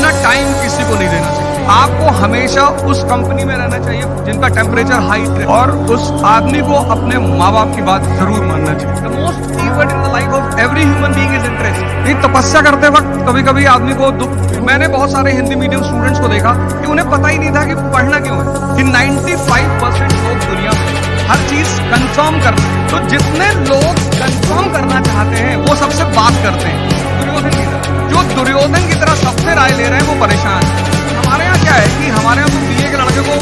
अपना टाइम किसी को नहीं देना चाहिए। आपको हमेशा उस कंपनी में रहना चाहिए जिनका टेम्परेचर हाई है, और उस आदमी को अपने माँ बाप की बात जरूर मानना चाहिए। The most keyword in the life of every human being is interest. ये तपस्या करते वक्त कभी कभी आदमी को दुख। मैंने बहुत सारे हिंदी मीडियम स्टूडेंट्स को देखा कि उन्हें पता ही नहीं था कि पढ़ना क्यों है, कि 95% लोग दुनिया में हर चीज कंफर्म करते हैं। तो जितने लोग कंफर्म करना चाहते हैं वो सबसे बात करते हैं। दुर्योधन की तरह, जो दुर्योधन की तरह सबसे राय ले रहे हैं वो परेशान है। हमारे यहाँ क्या है कि हमारे यहाँ बीए के लड़के को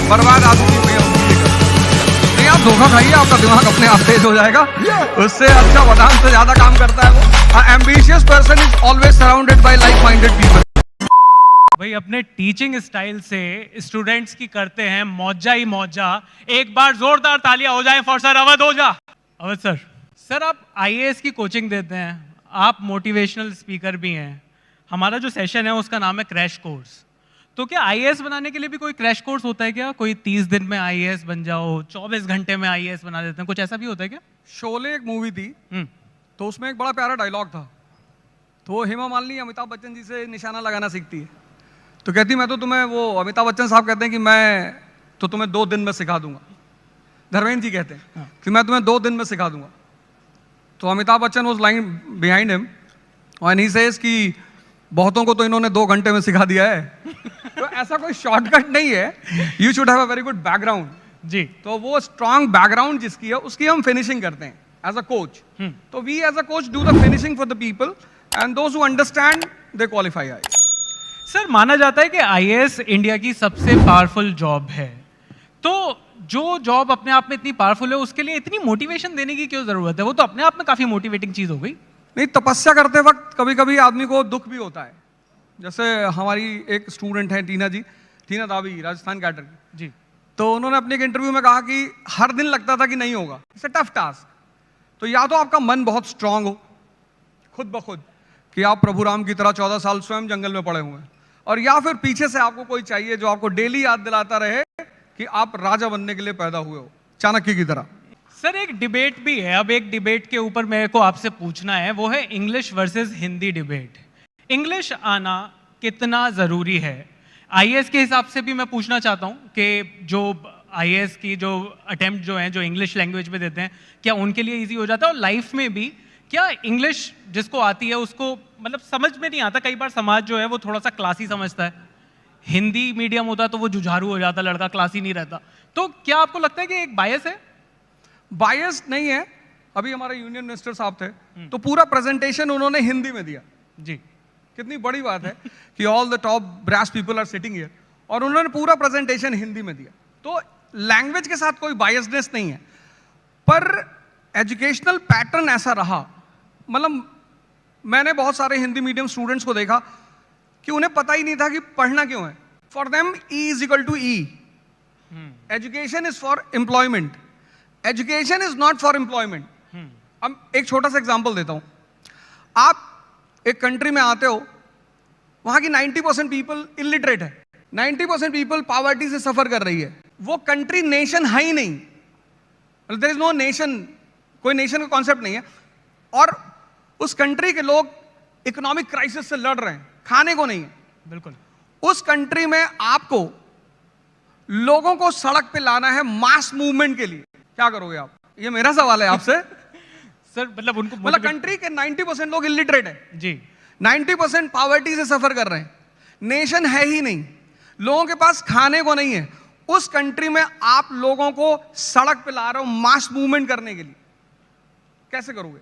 बर्बाद आदमी नहीं, आप धोखा खाइए, आपका दिमाग अपने आप तेज हो जाएगा। उससे अच्छा बादाम से ज्यादा काम करता है वो। Ambitious person is always surrounded by like minded people. भाई अपने टीचिंग स्टाइल से स्टूडेंट्स की करते हैं मौजा ही मौजा। एक बार जोरदार तालियां हो जाएं for sir Awadh Ojha. Awadh sir, sir आप आईएएस की कोचिंग देते हैं, आप मोटिवेशनल स्पीकर भी हैं। हमारा जो सेशन है उसका नाम है क्रैश कोर्स। तो क्या आईएएस बनाने के लिए भी कोई क्रैश कोर्स होता है क्या? कोई 30 दिन में आईएएस बन जाओ, 24 घंटे में आईएएस बना देते हैं, कुछ ऐसा भी होता है क्या? शोले एक मूवी थी, तो उसमें एक बड़ा प्यारा डायलॉग था। तो हेमा मालिनी अमिताभ बच्चन जी से निशाना लगाना सीखती है। तो कहती मैं तो तुम्हें, वो अमिताभ बच्चन साहब कहते हैं कि मैं तो तुम्हें 2 दिन में सिखा दूंगा। धर्मेंद्र जी कहते हैं कि मैं तुम्हें 2 दिन में सिखा दूंगा। तो Amitabh Bachchan was lying behind him and he says कि बहुतों को तो इन्होंने 2 घंटे में सिखा दिया है। तो ऐसा कोई शॉर्टकट नहीं है, you should have a very good background जी। तो वो स्ट्रॉन्ग बैकग्राउंड जिसकी है उसकी हम फिनिशिंग करते हैं एज अ कोच। तो we as a coach do the finishing for the people and those who understand they qualify IAS. Sir माना जाता है कि आईएएस इंडिया की सबसे पावरफुल जॉब है। तो जो जॉब अपने आप में इतनी पावरफुल है उसके लिए इतनी मोटिवेशन देने की क्यों जरूरत है? वो तो अपने आप में काफी मोटिवेटिंग चीज हो गई। नहीं, तपस्या करते वक्त कभी कभी आदमी को दुख भी होता है। जैसे हमारी एक स्टूडेंट है टीना दावी, राजस्थान कैडर की जी। तो उन्होंने अपने एक इंटरव्यू में कहा कि हर दिन लगता था कि नहीं होगा, इट्स अ टफ टास्क। तो या तो आपका मन बहुत स्ट्रांग हो खुद ब खुद कि आप प्रभु राम की तरह 14 साल स्वयं जंगल में पड़े हुए हैं, और या फिर पीछे से आपको कोई चाहिए जो आपको डेली याद दिलाता रहे कि आप राजा बनने के लिए पैदा हुए हो, चाणक्य की तरह। सर एक डिबेट भी है, अब एक डिबेट के ऊपर मेरे को आपसे पूछना है, वो है English versus Hindi debate. English आना कितना ज़रूरी है? आईएएस के हिसाब से भी मैं पूछना चाहता हूँ कि जो आईएएस की जो अटेम्प्ट जो हैं, जो इंग्लिश लैंग्वेज में देते हैं, क्या उनके लिए इजी हो जाता है? और लाइफ में भी क्या इंग्लिश जिसको आती है उसको मतलब समझ में नहीं आता? कई बार समाज जो है वो थोड़ा सा क्लासी समझता है, हिंदी मीडियम होता तो वो जुझारू हो जाता, लड़का क्लासी नहीं रहता। तो क्या आपको लगता है कि एक बायस है? बायस नहीं है। अभी हमारे यूनियन मिनिस्टर साहब थे तो पूरा प्रेजेंटेशन उन्होंने हिंदी में दिया जी। कितनी बड़ी बात है कि all the top brass people are sitting here, और उन्होंने पूरा प्रेजेंटेशन हिंदी में दिया। तो लैंग्वेज के साथ कोई बायसनेस नहीं है, पर एजुकेशनल पैटर्न ऐसा रहा। मतलब मैंने बहुत सारे हिंदी मीडियम स्टूडेंट्स को देखा कि उन्हें पता ही नहीं था कि पढ़ना क्यों है। For them E is equal to E, education is for employment, education is not for employment. अब एक छोटा सा एग्जांपल देता हूं। आप एक कंट्री में आते हो, वहां की 90% पीपल इलिटरेट है, 90% पीपल पॉवर्टी से सफर कर रही है। वो कंट्री नेशन है ही नहीं, देयर इज नो नेशन, कोई नेशन का कॉन्सेप्ट नहीं है। और उस कंट्री के लोग इकोनॉमिक क्राइसिस से लड़ रहे हैं, खाने को नहीं है। बिल्कुल। उस कंट्री में आपको लोगों को सड़क पे लाना है मास मूवमेंट के लिए, क्या करोगे आप? ये मेरा सवाल है आपसे। सर मतलब उनको मतलब कंट्री के 90% लोग इलिटरेट है जी, 90% पॉवर्टी से सफर कर रहे हैं, नेशन है ही नहीं, लोगों के पास खाने को नहीं है। उस कंट्री में आप लोगों को सड़क पे ला रहे हो मास मूवमेंट करने के लिए, कैसे करोगे?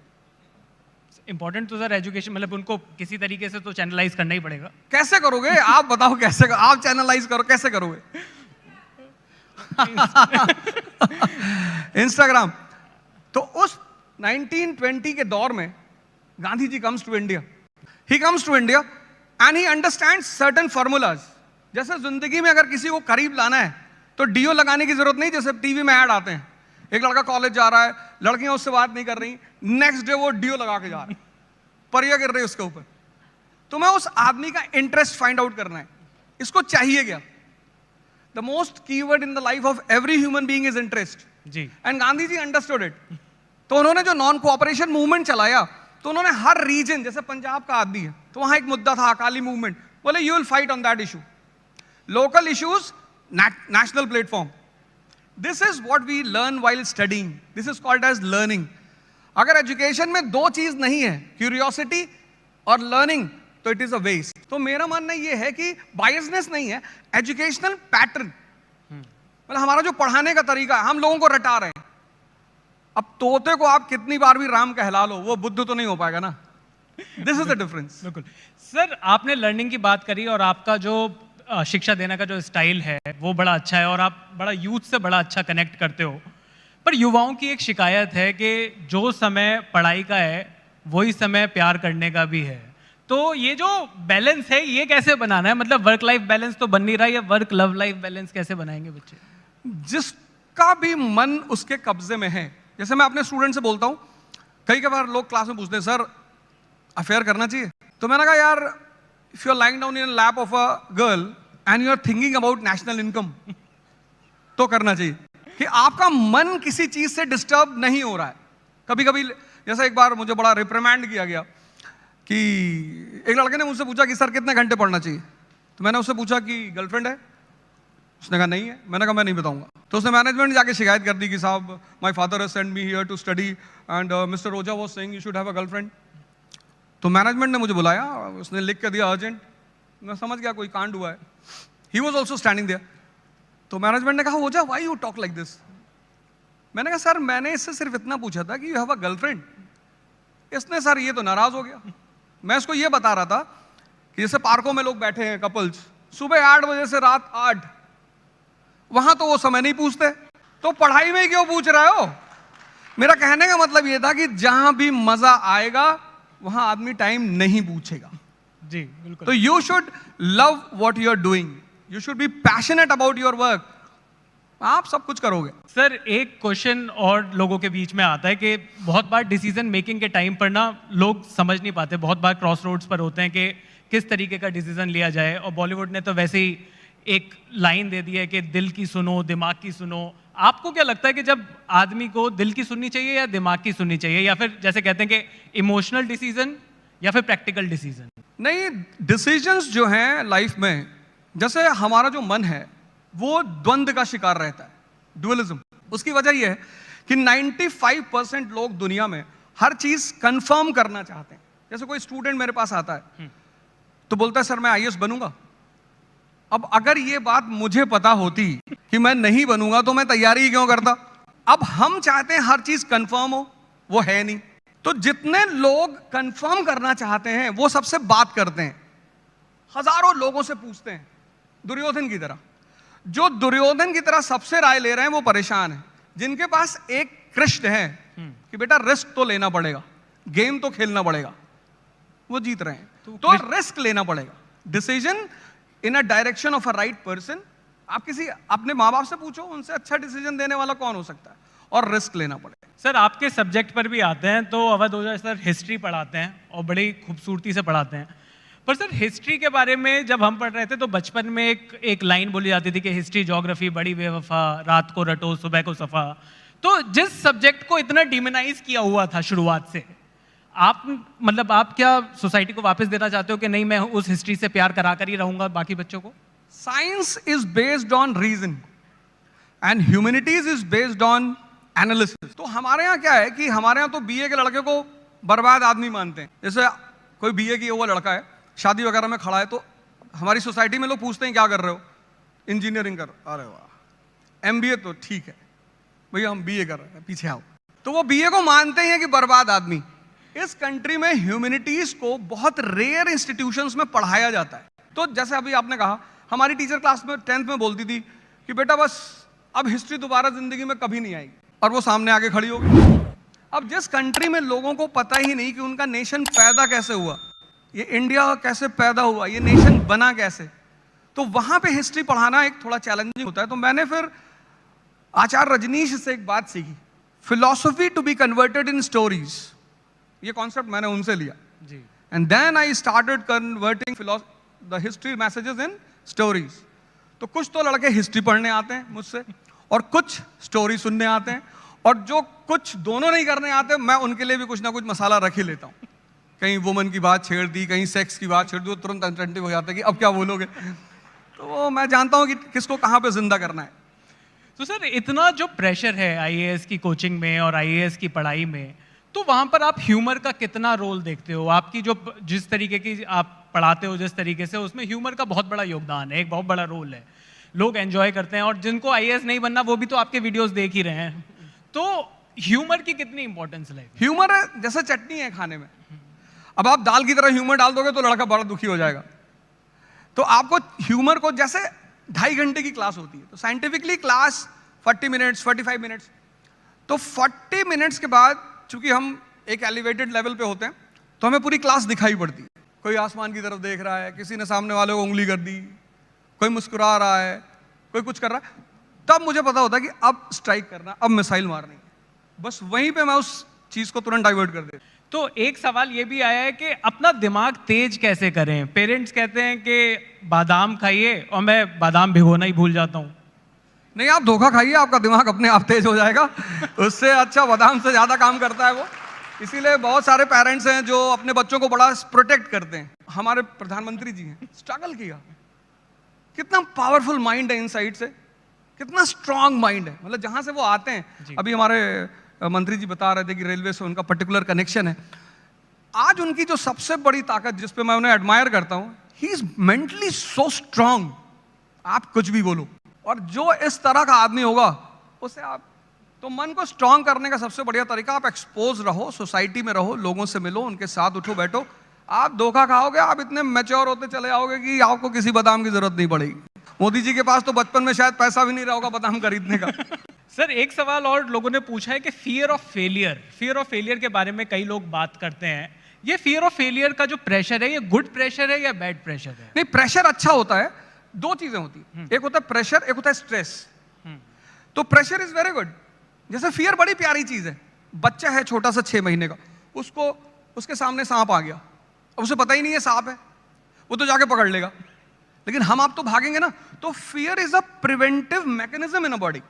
इंपॉर्टेंट तो सर एजुकेशन, मतलब उनको किसी तरीके से तो चैनलाइज करना ही पड़ेगा। कैसे करोगे आप बताओ, कैसे आप चैनलाइज करो, कैसे करोगे? इंस्टाग्राम। तो उस 1920 के दौर में Gandhi ji comes to India, he comes to India and he understands certain formulas. जैसे जिंदगी में अगर किसी को करीब लाना है तो डीओ लगाने की जरूरत नहीं। जैसे टीवी में ऐड आते हैं, एक लड़का कॉलेज जा रहा है, लड़कियां उससे बात नहीं कर रही, नेक्स्ट डे वो डीओ लगा के जा रहा है, परिया गिर रही है उसके ऊपर। तो मैं उस आदमी का इंटरेस्ट फाइंड आउट करना है, इसको चाहिए क्या? The most keyword in the life of every human being is interest जी। And Gandhi ji understood it. तो उन्होंने जो नॉन कोऑपरेशन मूवमेंट चलाया, तो उन्होंने हर रीजन, जैसे पंजाब का आदमी है तो वहां एक मुद्दा था अकाली मूवमेंट, बोले you will fight on that issue, local issues national platform. This is what we learn while studying, this is called as learning. अगर एजुकेशन में दो चीज नहीं है, क्यूरियोसिटी और लर्निंग, तो इट इज अ वेस्ट। तो मेरा मानना यह है कि बायसनेस नहीं है, एजुकेशनल पैटर्न, मतलब हमारा जो पढ़ाने का तरीका है, हम लोगों को रटा रहे हैं। अब तोते को आप कितनी बार भी राम कहला लो, वो बुद्ध तो नहीं हो पाएगा ना। This is the difference. बिल्कुल सर, आपने लर्निंग की बात करी और आपका जो शिक्षा देने का जो स्टाइल है वो बड़ा अच्छा है और आप बड़ा यूथ से बड़ा अच्छा कनेक्ट करते हो। पर युवाओं की एक शिकायत है कि जो समय पढ़ाई का है वही समय प्यार करने का भी है। तो ये जो बैलेंस है ये कैसे बनाना है? मतलब वर्क लाइफ बैलेंस तो बन नहीं रहा, ये वर्क लव लाइफ बैलेंस कैसे बनाएंगे बच्चे? जिसका भी मन उसके कब्जे में है, जैसे मैं अपने स्टूडेंट से बोलता हूं, कई बार लोग क्लास में पूछते हैं सर अफेयर करना चाहिए, तो मैंने कहा यार if you are lying down in lap of a girl and you are thinking about national income तो करना चाहिए, कि आपका मन किसी चीज से डिस्टर्ब नहीं हो रहा है। कभी कभी जैसा एक बार मुझे बड़ा रिप्रिमेंड किया गया कि एक लड़के ने मुझसे पूछा कि सर कितने घंटे पढ़ना चाहिए, तो मैंने उससे पूछा कि गर्लफ्रेंड है, उसने कहा नहीं है। मैंने कहा मैं नहीं बताऊंगा। तो उसने मैनेजमेंट जाके शिकायत कर दी कि साहब my father has send me here to study and mister Rosa was saying you should have a girlfriend. तो मैनेजमेंट ने मुझे बुलाया, उसने लिख के दिया अर्जेंट, मैं समझ गया कोई कांड हुआ है। He was also standing there. तो मैनेजमेंट ने कहा Roza why you talk like this. मैंने कहा सर मैंने इससे सिर्फ इतना पूछा था कि यू हैव अ गर्लफ्रेंड। इसने सर ये तो नाराज हो गया। मैं इसको ये बता रहा था कि जैसे पार्कों में लोग बैठे हैं कपल्स, सुबह 8 बजे से रात 8, वहां तो वो समय नहीं पूछते, तो पढ़ाई में क्यों पूछ रहे हो? मेरा कहने का मतलब ये था कि जहां भी मजा आएगा वहां आदमी टाइम नहीं पूछेगा। जी बिल्कुल। तो you should love what you are doing, you should be passionate about your work, आप सब कुछ करोगे। सर एक क्वेश्चन और लोगों के बीच में आता है कि बहुत बार डिसीजन मेकिंग के टाइम पर ना लोग समझ नहीं पाते, बहुत बार क्रॉस रोड्स पर होते हैं कि किस तरीके का डिसीजन लिया जाए। और बॉलीवुड ने तो वैसे ही एक लाइन दे दी है कि दिल की सुनो दिमाग की सुनो। आपको क्या लगता है कि जब आदमी को दिल की सुननी चाहिए या दिमाग की सुननी चाहिए, या फिर जैसे कहते हैं कि इमोशनल डिसीजन या फिर प्रैक्टिकल डिसीजन? नहीं, डिसीजंस जो हैं लाइफ में, जैसे हमारा जो मन है वो द्वंद का शिकार रहता है, ड्युअलिज्म। उसकी वजह यह है कि 95% लोग दुनिया में हर चीज कंफर्म करना चाहते हैं। जैसे कोई स्टूडेंट मेरे पास आता है तो बोलता है सर मैं आईएएस बनूंगा। अब अगर ये बात मुझे पता होती कि मैं नहीं बनूंगा तो मैं तैयारी ही क्यों करता? अब हम चाहते हैं हर चीज कंफर्म हो, वो है नहीं। तो जितने लोग कंफर्म करना चाहते हैं वो सबसे बात करते हैं, हजारों लोगों से पूछते हैं, दुर्योधन की तरह। जो दुर्योधन की तरह सबसे राय ले रहे हैं वो परेशान है। जिनके पास एक कृष्ण है कि बेटा रिस्क तो लेना पड़ेगा, गेम तो खेलना पड़ेगा, वो जीत रहे हैं। तो रिस्क लेना पड़ेगा, decision in a direction of a right person. आप किसी अपने माँ बाप से पूछो, उनसे अच्छा डिसीजन देने वाला कौन हो सकता है, और रिस्क लेना पड़ेगा। सर आपके सब्जेक्ट पर भी आते हैं तो अवध ओझा सर हिस्ट्री पढ़ाते हैं और बड़ी खूबसूरती से पढ़ाते हैं। पर सर हिस्ट्री के बारे में जब हम पढ़ रहे थे तो बचपन में एक लाइन बोली जाती थी कि हिस्ट्री ज्योग्राफी बड़ी बेवफा, रात को रटो सुबह को सफा। तो जिस सब्जेक्ट को इतना डिमोनाइज किया हुआ था शुरुआत से, आप मतलब आप क्या सोसाइटी को वापस देना चाहते हो कि नहीं मैं उस हिस्ट्री से प्यार करा कर ही रहूंगा बाकी बच्चों को? Science is based on reason and humanities is based on analysis. तो हमारे यहाँ क्या है कि हमारे यहाँ तो बीए के लड़के को बर्बाद आदमी मानते हैं। जैसे कोई बीए किया हुआ लड़का है, शादी वगैरह में खड़ा है, तो हमारी सोसाइटी में लोग पूछते हैं क्या कर रहे हो? इंजीनियरिंग कर। अरे वाह, एमबीए तो ठीक है भैया, हम बीए कर रहे हैं, पीछे आओ। तो वो बीए को मानते हैं कि बर्बाद आदमी। इस कंट्री में ह्यूमैनिटीज को बहुत रेयर इंस्टीट्यूशंस में पढ़ाया जाता है। तो जैसे अभी आपने कहा, हमारी टीचर क्लास में 10th में बोलती थी कि बेटा बस अब हिस्ट्री दोबारा जिंदगी में कभी नहीं आएगी, और वो सामने आके खड़ी होगी। अब जिस कंट्री में लोगों को पता ही नहीं कि उनका नेशन पैदा कैसे हुआ, ये इंडिया कैसे पैदा हुआ, ये नेशन बना कैसे, तो वहां पे हिस्ट्री पढ़ाना एक थोड़ा चैलेंजिंग होता है। तो मैंने फिर आचार्य रजनीश से एक बात सीखी, philosophy to be converted in stories. ये कॉन्सेप्ट मैंने उनसे लिया जी। And then I started converting the history messages in stories. तो कुछ तो लड़के हिस्ट्री पढ़ने आते हैं मुझसे, और कुछ स्टोरी सुनने आते हैं, और जो कुछ दोनों नहीं करने आते मैं उनके लिए भी कुछ ना कुछ मसाला रख ही लेता हूँ। कहीं वुमन की बात छेड़ दी, कहीं सेक्स की बात छेड़ दी, वो तुरंत अटेंटिव हो जाता है कि अब क्या बोलोगे। तो मैं जानता हूँ कि किसको कहाँ पे जिंदा करना है। तो सर इतना जो प्रेशर है आईएएस की कोचिंग में और आईएएस की पढ़ाई में, तो वहां पर आप ह्यूमर का कितना रोल देखते हो? आपकी जो जिस तरीके की आप पढ़ाते हो जिस तरीके से, उसमें ह्यूमर का बहुत बड़ा योगदान है, एक बहुत बड़ा रोल है, लोग एंजॉय करते हैं, और जिनको आईएएस नहीं बनना वो भी तो आपके वीडियोस देख ही रहे हैं। तो ह्यूमर की कितनी इंपॉर्टेंस है? ह्यूमर जैसे चटनी है खाने में, अब आप दाल की तरह ह्यूमर डाल दोगे तो लड़का बड़ा दुखी हो जाएगा। तो आपको ह्यूमर को, जैसे 2.5 घंटे की क्लास होती है, तो साइंटिफिकली क्लास 40 मिनट्स 45 मिनट्स, तो 40 मिनट्स के बाद चूंकि हम एक एलिवेटेड लेवल पे होते हैं तो हमें पूरी क्लास दिखाई पड़ती है। कोई आसमान की तरफ देख रहा है, किसी ने सामने वाले को उंगली कर दी, कोई मुस्कुरा रहा है, कोई कुछ कर रहा है, तब मुझे पता होता है कि अब स्ट्राइक करना, अब मिसाइल मारनी है। बस वहीं पे मैं उस चीज को तुरंत डाइवर्ट कर देता। तो एक सवाल ये भी आया है कि अपना दिमाग तेज कैसे करें? पेरेंट्स कहते हैं कि बादाम खाइए, और मैं बादाम भिगोना ही भूल जाता हूँ। नहीं, आप धोखा खाइए, आपका दिमाग अपने आप तेज हो जाएगा। उससे अच्छा बादाम से ज्यादा काम करता है वो। इसीलिए बहुत सारे पेरेंट्स हैं जो अपने बच्चों को बड़ा प्रोटेक्ट करते हैं। हमारे प्रधानमंत्री जी हैं, स्ट्रगल किया, कितना पावरफुल माइंड है इनसाइड से, कितना स्ट्रांग माइंड है। मतलब जहां से वो आते हैं, अभी हमारे मंत्री जी बता रहे थे कि रेलवे से उनका पर्टिकुलर कनेक्शन है। आज उनकी जो सबसे बड़ी ताकत, जिस पे मैं उन्हें एडमायर करता हूं, he is mentally so strong. आप कुछ भी बोलो, और जो इस तरह का आदमी होगा उसे आप, तो मन को स्ट्रांग करने का सबसे बढ़िया तरीका, आप एक्सपोज रहो, सोसाइटी में रहो, लोगों से मिलो, उनके साथ उठो बैठो। आप धोखा खाओगे, आप इतने मैच्योर होते चले जाओगे कि आपको किसी बादाम की जरूरत नहीं पड़ेगी। मोदी जी के पास तो बचपन में शायद पैसा भी नहीं रहा होगा बादाम खरीदने का। सर एक सवाल और लोगों ने पूछा है कि फियर ऑफ फेलियर के बारे में कई लोग बात करते हैं। ये फियर ऑफ फेलियर का जो प्रेशर है, ये गुड प्रेशर है या बैड प्रेशर है? नहीं, प्रेशर अच्छा होता है। दो चीजें होती है, एक होता है प्रेशर, एक होता है स्ट्रेस। तो प्रेशर इज वेरी गुड। जैसे फियर बड़ी प्यारी चीज है। बच्चा है छोटा सा 6 महीने का, उसको उसके सामने सांप आ गया, अब उसे पता ही नहीं है सांप है, वो तो जाके पकड़ लेगा। लेकिन हम आप तो भागेंगे ना। तो fear is a preventive mechanism in a body.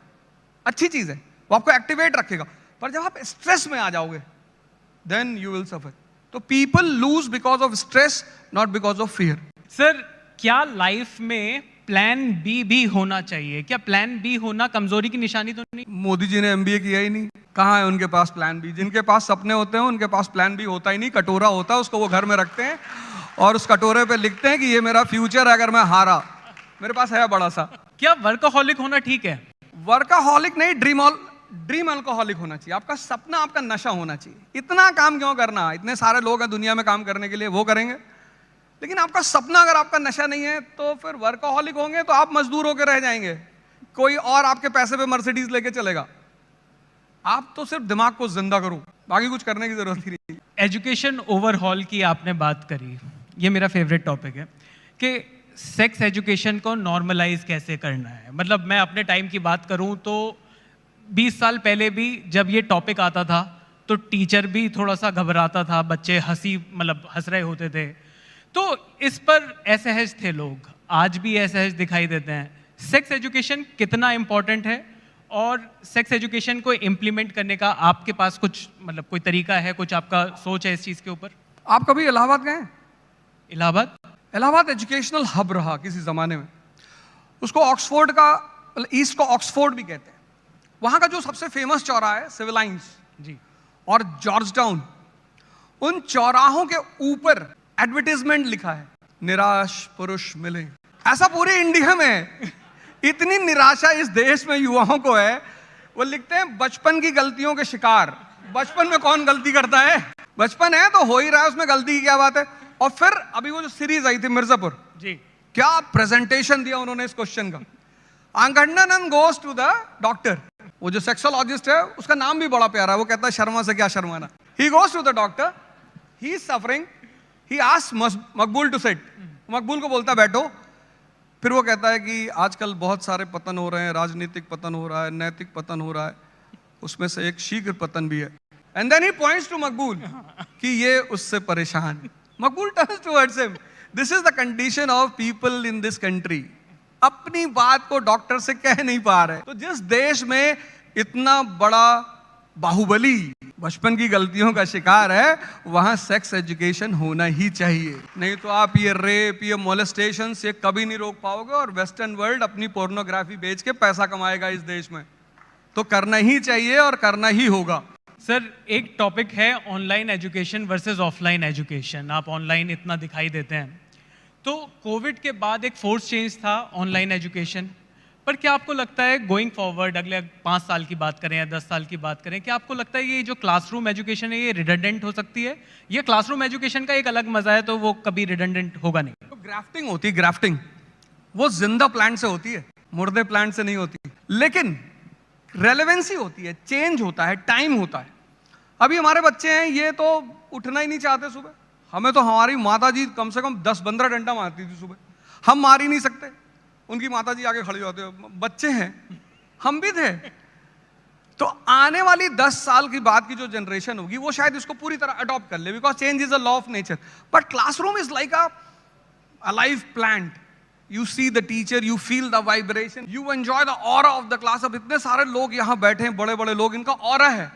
अच्छी चीज है, वो आपको एक्टिवेट रखेगा। पर जब आप स्ट्रेस में आ जाओगे, देन यू विल सफर। तो people lose because of stress, not because of fear. Sir क्या लाइफ में प्लान बी भी होना चाहिए? क्या प्लान बी होना कमजोरी की निशानी तो नहीं? मोदी जी ने MBA किया ही नहीं, कहाँ है उनके पास प्लान बी? जिनके पास सपने होते हैं उनके पास प्लान बी होता ही नहीं। कटोरा होता है, उसको वो घर में रखते हैं और उस कटोरे पे लिखते हैं कि ये मेरा फ्यूचर है, अगर मैं हारा। मेरे पास है बड़ा सा। क्या वर्कaholic होना ठीक है? वर्कaholic नहीं, ड्रीम अल्कोहलिक होना चाहिए। आपका सपना, आपका नशा होना चाहिए। इतना काम क्यों करना? इतने सारे लोग हैं दुनिया में काम करने के लिए, वो करेंगे। लेकिन आपका सपना, अगर आपका नशा नहीं है, तो फिर वर्कaholic होंगे तो आप मजदूर होकर रह जाएंगे। कोई और आपके पैसे पे मर्सिडीज लेके चलेगा। आप तो सिर्फ दिमाग को जिंदा करो, बाकी कुछ करने की जरूरत ही नहीं। एजुकेशन ओवरहॉल की आपने बात करी, ये मेरा फेवरेट टॉपिक है कि सेक्स एजुकेशन को नॉर्मलाइज कैसे करना है। मतलब मैं अपने टाइम की बात करूं तो 20 साल पहले भी जब ये टॉपिक आता था तो टीचर भी थोड़ा सा घबराता था, बच्चे हंस रहे होते थे। तो इस पर असहज थे लोग, आज भी असहज दिखाई देते हैं। सेक्स एजुकेशन कितना इंपॉर्टेंट है, और सेक्स एजुकेशन को इम्प्लीमेंट करने का आपके पास कुछ कोई तरीका है, कुछ आपका सोच है इस चीज़ के ऊपर? आप कभी इलाहाबाद गए? इलाहाबाद एजुकेशनल हब रहा किसी जमाने में। उसको ऑक्सफोर्ड का, ईस्ट को ऑक्सफोर्ड भी कहते हैं। वहां का जो सबसे फेमस चौराहा है सिविल लाइंस जी और जॉर्ज टाउन, उन चौराहों के ऊपर एडवर्टाइजमेंट लिखा है, निराश पुरुष मिले। ऐसा पूरे इंडिया में इतनी निराशा इस देश में युवाओं को है, वो लिखते हैं बचपन की गलतियों के शिकार। बचपन में कौन गलती करता है? बचपन है तो हो ही रहा है, उसमें गलती की क्या बात है? और फिर अभी वो जो सीरीज आई थी मिर्जापुर जी, क्या प्रेजेंटेशन दिया उन्होंने इस क्वेश्चन का। आंगंडन गोज टू द डॉक्टर। वो जो सेक्सोलॉजिस्ट है उसका नाम भी बड़ा प्यारा है, वो कहता है शर्मा से क्या शर्माना। He goes to the doctor, he is suffering, he asks Maqbool to sit. Maqbool को बोलता है बैठो। फिर वो कहता है कि आजकल बहुत सारे पतन हो रहे हैं, राजनीतिक पतन हो रहा है, नैतिक पतन हो रहा है, उसमें से एक शीघ्र पतन भी है। And then he points to Maqbool कि ये उससे परेशान। Maqbool turns towards him. This is the condition of people in this country. अपनी बात को डॉक्टर से कह नहीं पा रहे। तो जिस देश में इतना बड़ा बाहुबली बचपन की गलतियों का शिकार है, वहां सेक्स एजुकेशन होना ही चाहिए। नहीं तो आप ये रेप, ये मोलेस्टेशन से कभी नहीं रोक पाओगे, और वेस्टर्न वर्ल्ड अपनी पोर्नोग्राफी बेच के पैसा कमाएगा इस देश में। तो करना ही चाहिए और करना ही होगा। सर, एक टॉपिक है online education versus offline education. आप ऑनलाइन इतना दिखाई देते हैं, तो कोविड के बाद एक फोर्स चेंज था ऑनलाइन एजुकेशन पर। क्या आपको लगता है गोइंग फॉरवर्ड, अगले 5 साल की बात करें या 10 साल की बात करें, क्या आपको लगता है ये जो क्लासरूम एजुकेशन है ये रिडंडेंट हो सकती है? ये क्लासरूम एजुकेशन का एक अलग मजा है, तो वो कभी रिडंडेंट होगा नहीं? तो ग्राफ्टिंग होती है, ग्राफ्टिंग वो जिंदा प्लांट से होती है, मुर्दे प्लांट से नहीं होती। लेकिन रेलेवेंसी होती है, चेंज होता है, टाइम होता है। अभी हमारे बच्चे हैं, ये तो उठना ही नहीं चाहते सुबह। हमें तो हमारी माता जी कम से कम 10-15 डंडा मारती थी सुबह, हम मार ही नहीं सकते। उनकी माता जी आगे खड़ी होते हो, बच्चे हैं, हम भी थे। तो आने वाली 10 साल की बाद की जो जनरेशन होगी वो शायद इसको पूरी तरह अडॉप्ट कर ले, because change is a law of nature. But classroom is like a live plant. You see the teacher, you feel the vibration, you enjoy the aura of the class। अब इतने सारे लोग यहाँ बैठे हैं, बड़े बड़े लोग, इनका aura है।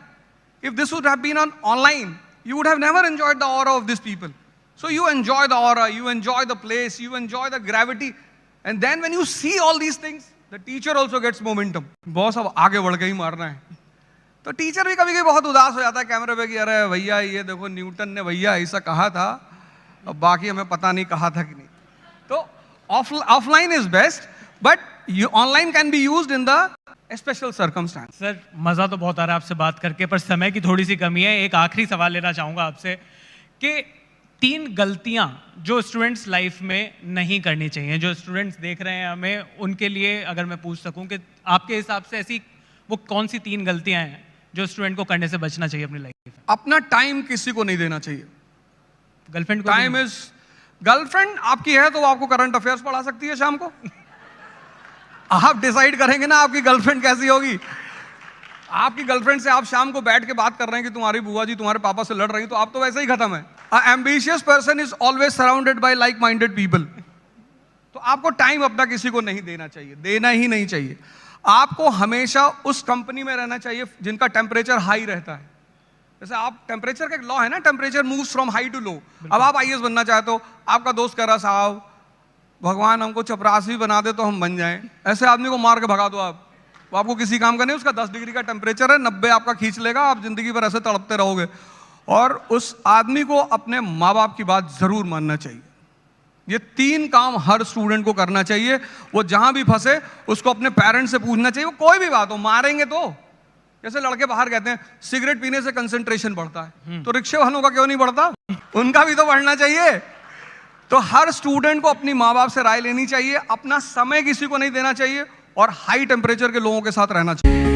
If this would have been on online, you would have never enjoyed the aura of these people. So you enjoy the aura, you enjoy the place, you enjoy the gravity, and then when you see all these things, the teacher also gets momentum। Boss अब आगे बढ़ के ही मारना है। तो teacher भी कभी कभी बहुत उदास हो जाता है कैमरे पे कि अरे भैया ये देखो न्यूटन ने भैया ऐसा कहा था, अब बाकी हमें पता नहीं कहा था कि नहीं। तो offline is best, but online can be used in the special circumstance। Sir, मज़ा तो बहुत आ रहा है आपसे बात करके, पर समय की थोड़ी सी कमी है। एक आखिरी सवाल लेना चाहूँगा आपसे कि 3 गलतियाँ जो स्टूडेंट्स लाइफ में नहीं करनी चाहिए, जो स्टूडेंट्स देख रहे हैं हमें, उनके लिए अगर मैं पूछ सकूँ कि आपके हिसाब से ऐसी वो कौन सी 3 गलतियाँ हैं जो स्टूडेंट को करने से बचना चाहिए अपनी लाइफ में? अपना टाइम किसी को नहीं देना चाहिए। गर्लफ्रेंड को? टाइम इज, गर्लफ्रेंड आपकी है तो वो आपको करंट अफेयर्स पढ़ा सकती है शाम को। आप डिसाइड करेंगे ना आपकी गर्लफ्रेंड कैसी होगी। आपकी गर्लफ्रेंड से आप शाम को बैठ के बात कर रहे हैं कि तुम्हारी बुआ जी तुम्हारे पापा से लड़ रही, तो आप तो वैसे ही खत्म है। A ambitious person is always surrounded by like minded people. तो आपको टाइम अपना किसी को नहीं देना चाहिए, देना ही नहीं चाहिए। आपको हमेशा उस कंपनी में रहना चाहिए जिनका टेम्परेचर हाई रहता है। जैसे आप, टेम्परेचर का एक लॉ है ना, temperature moves from high to low. अब आप आईएएस बनना चाहते हो, आपका दोस्त कह रहा साहब भगवान हमको चपरासी बना दे तो हम बन जाएं, ऐसे आदमी को मार के भगा दो आप, वो आपको किसी काम का नहीं। उसका 10 डिग्री का टेम्परेचर है, 90 आपका खींच लेगा, आप जिंदगी भर ऐसे तड़पते रहोगे। और उस आदमी को अपने माँ बाप की बात जरूर मानना चाहिए। ये 3 काम हर स्टूडेंट को करना चाहिए। वो जहां भी फंसे उसको अपने पेरेंट्स से पूछना चाहिए, वो कोई भी बात हो। मारेंगे तो, जैसे लड़के बाहर कहते हैं सिगरेट पीने से कंसंट्रेशन बढ़ता है, तो रिक्शे वालों का क्यों नहीं बढ़ता? उनका भी तो बढ़ना चाहिए। तो हर स्टूडेंट को अपनी माँ बाप से राय लेनी चाहिए, अपना समय किसी को नहीं देना चाहिए, और हाई टेम्परेचर के लोगों के साथ रहना चाहिए।